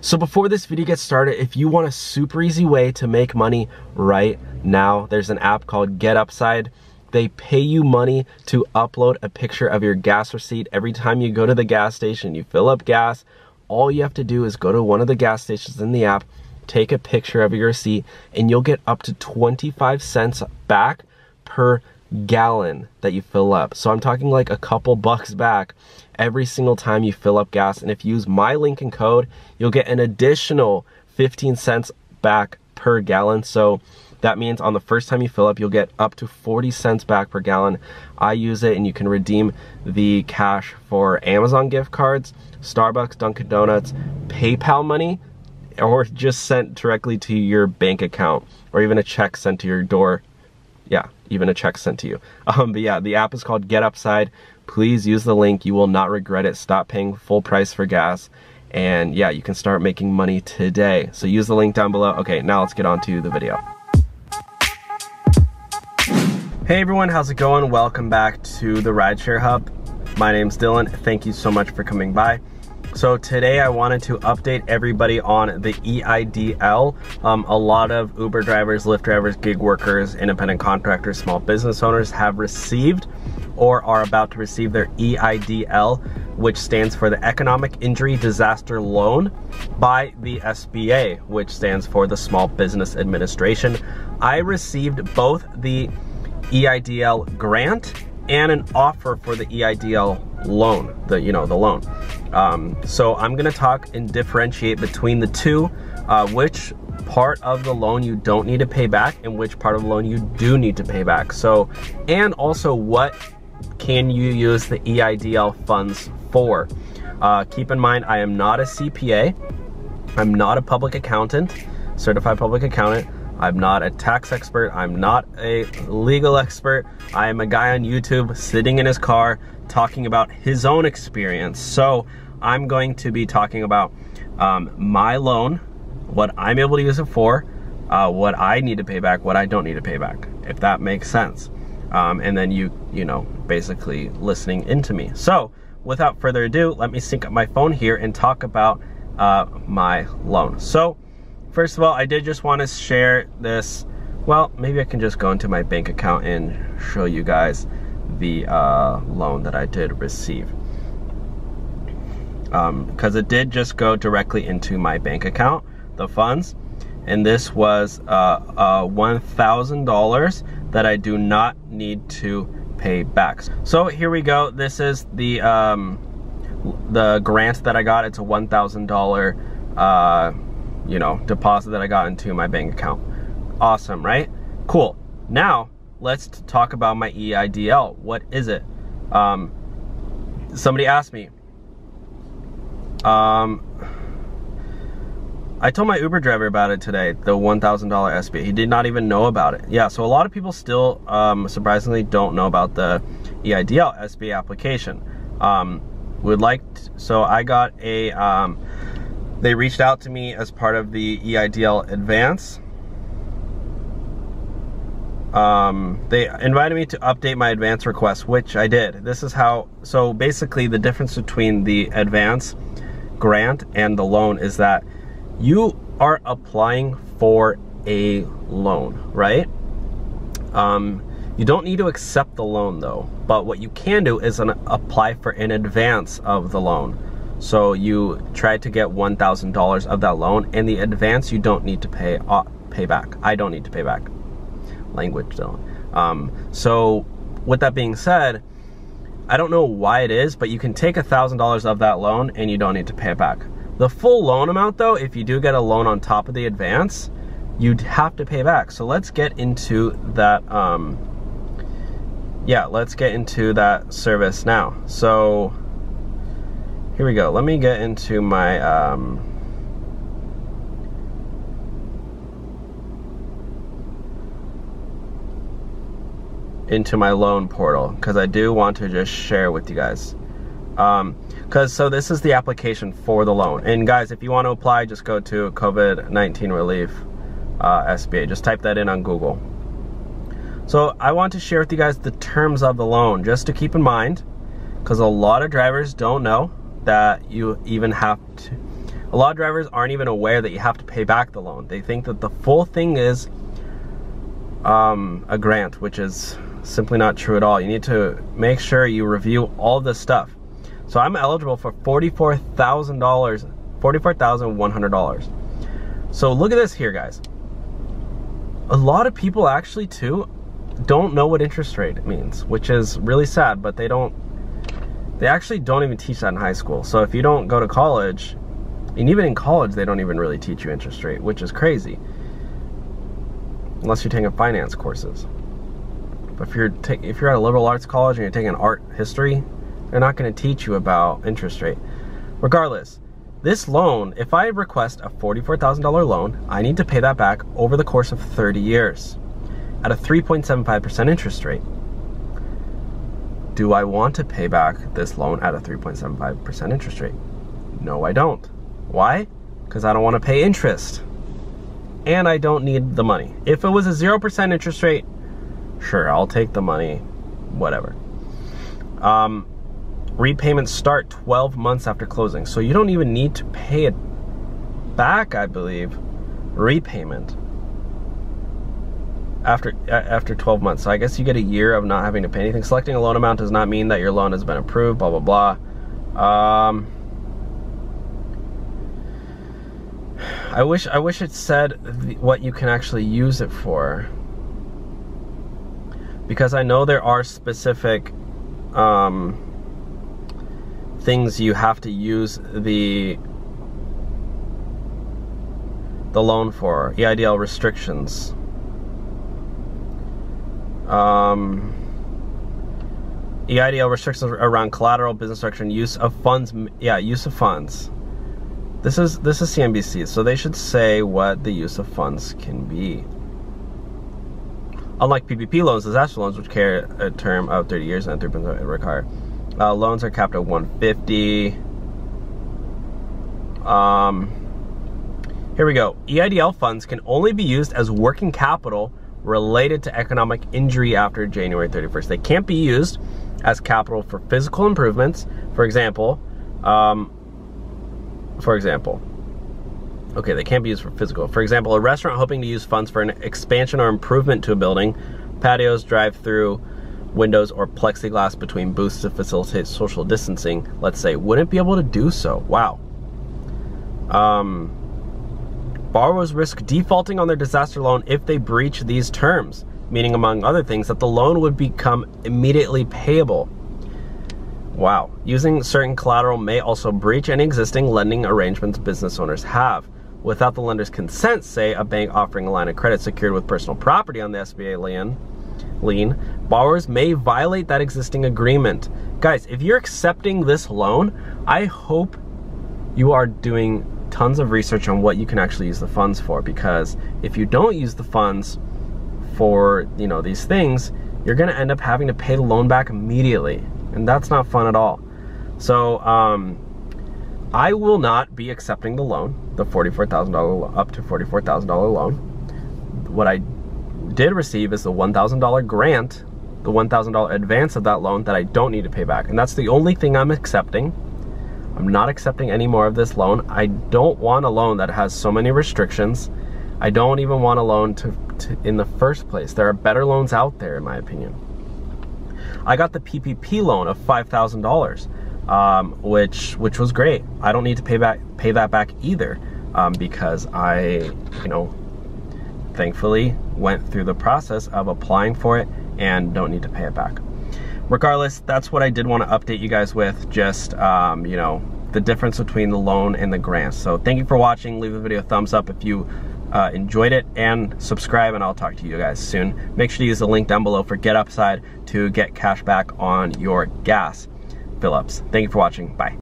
So before this video gets started, if you want a super easy way to make money right now, there's an app called Get Upside. They pay you money to upload a picture of your gas receipt. Every time you go to the gas station, you fill up gas, all you have to do is go to one of the gas stations in the app, take a picture of your receipt, and you'll get up to 25 cents back per gallon that you fill up. So I'm talking like a couple bucks back every single time you fill up gas. And if you use my link and code, you'll get an additional 15 cents back per gallon. So that means on the first time you fill up, you'll get up to 40 cents back per gallon. I use it, and you can redeem the cash for Amazon gift cards, Starbucks, Dunkin' Donuts, PayPal money, or just sent directly to your bank account, or even a check sent to your door. Yeah, even a check sent to you. But yeah, the app is called Get Upside. Please use the link. You will not regret it. Stop paying full price for gas. And yeah, you can start making money today. So use the link down below. Okay, now let's get on to the video. Hey everyone, how's it going? Welcome back to the Rideshare Hub. My name's Dylan. Thank you so much for coming by. So today I wanted to update everybody on the Eidl. A lot of Uber drivers, Lyft drivers, gig workers, independent contractors, small business owners have received or are about to receive their Eidl, which stands for the Economic Injury Disaster Loan by the SBA, which stands for the Small Business Administration. I received both the Eidl grant and an offer for the Eidl loan, the loan. So I'm gonna talk and differentiate between the two, which part of the loan you don't need to pay back and which part of the loan you do need to pay back. So, and also what can you use the Eidl funds for? Keep in mind, I am not a CPA. I'm not a public accountant, certified public accountant. I'm not a tax expert. I'm not a legal expert. I am a guy on YouTube sitting in his car talking about his own experience. So I'm going to be talking about my loan, what I'm able to use it for, what I need to pay back, what I don't need to pay back, if that makes sense. And then you know, basically listening into me. So without further ado, let me sync up my phone here and talk about my loan. So first of all, I did just want to share this. Well, maybe I can just go into my bank account and show you guys the loan that I did receive. Because it did just go directly into my bank account, the funds. And this was $1,000 that I do not need to pay back. So here we go. This is the grant that I got. It's a $1,000 deposit that I got into my bank account. Awesome, right? Cool. Now let's talk about my Eidl. What is it? Somebody asked me. I told my Uber driver about it today, the $1,000 SBA. He did not even know about it. Yeah, so a lot of people still, surprisingly, don't know about the Eidl SBA application. So I got a, they reached out to me as part of the Eidl advance. They invited me to update my advance request, which I did. This is how, so basically the difference between the advance grant and the loan is that you are applying for a loan, right? You don't need to accept the loan though, but what you can do is apply for an advance of the loan. So you try to get $1,000 of that loan, and the advance you don't need to pay back. I don't need to pay back. Language though. So with that being said, I don't know why it is, but you can take $1,000 of that loan and you don't need to pay it back. The full loan amount though, if you do get a loan on top of the advance, you'd have to pay back. So let's get into that. Yeah, let's get into that service now. So here we go. Let me get into my loan portal, because I do want to just share with you guys. So this is the application for the loan. And guys, if you want to apply, just go to COVID-19 relief SBA. Just type that in on Google. So I want to share with you guys the terms of the loan, just to keep in mind, because a lot of drivers don't know that you even have to, A lot of drivers aren't even aware that you have to pay back the loan. They think that the full thing is a grant, which is simply not true at all. You need to make sure you review all this stuff. So I'm eligible for $44,000, $44,100. So look at this here, guys. A lot of people actually too don't know what interest rate means, which is really sad, but they actually don't even teach that in high school. So if you don't go to college, and even in college, they don't even really teach you interest rate, which is crazy. Unless you're taking finance courses. But if you're at a liberal arts college and you're taking art history, they're not going to teach you about interest rate. Regardless, this loan, if I request a $44,000 loan, I need to pay that back over the course of 30 years at a 3.75% interest rate. Do I want to pay back this loan at a 3.75% interest rate? No, I don't. Why? Because I don't want to pay interest. And I don't need the money. If it was a 0% interest rate, sure, I'll take the money, whatever. Repayments start 12 months after closing. So you don't even need to pay it back, I believe. Repayment. After 12 months. So I guess you get a year of not having to pay anything. Selecting a loan amount does not mean that your loan has been approved, blah, blah, blah. I wish it said what you can actually use it for, because I know there are specific things you have to use the loan for. Eidl restrictions. Eidl restrictions around collateral, business structure, and use of funds. Yeah, use of funds. This is CNBC, so they should say what the use of funds can be. Unlike PPP loans, disaster loans, which carry a term of 30 years and 3% HyreCar, loans are capped at 150. Here we go. Eidl funds can only be used as working capital related to economic injury after January 31st. They can't be used as capital for physical improvements. For example, okay, they can't be used for physical. For example, a restaurant hoping to use funds for an expansion or improvement to a building, patios, drive-through windows, or plexiglass between booths to facilitate social distancing, let's say, wouldn't be able to do so. Wow. Borrowers risk defaulting on their disaster loan if they breach these terms, meaning, among other things, that the loan would become immediately payable. Wow. Using certain collateral may also breach any existing lending arrangements business owners have. Without the lender's consent, say a bank offering a line of credit secured with personal property on the SBA lien, borrowers may violate that existing agreement. Guys, if you're accepting this loan, I hope you are doing tons of research on what you can actually use the funds for, because if you don't use the funds for, you know, these things, you're going to end up having to pay the loan back immediately. And that's not fun at all. So I will not be accepting the loan, the $44,000 up to $44,000 loan. What I did receive is the $1,000 grant, the $1,000 advance of that loan that I don't need to pay back. And that's the only thing I'm accepting. I'm not accepting any more of this loan. I don't want a loan that has so many restrictions. I don't even want a loan to in the first place. There are better loans out there, in my opinion. I got the PPP loan of $5,000, which was great. I don't need to pay that back either, because I, thankfully went through the process of applying for it and don't need to pay it back. Regardless, that's what I did want to update you guys with, just the difference between the loan and the grant. So thank you for watching. Leave the video a thumbs up if you enjoyed it, and subscribe, and I'll talk to you guys soon. Make sure to use the link down below for Get Upside to get cash back on your gas fill-ups. Thank you for watching. Bye.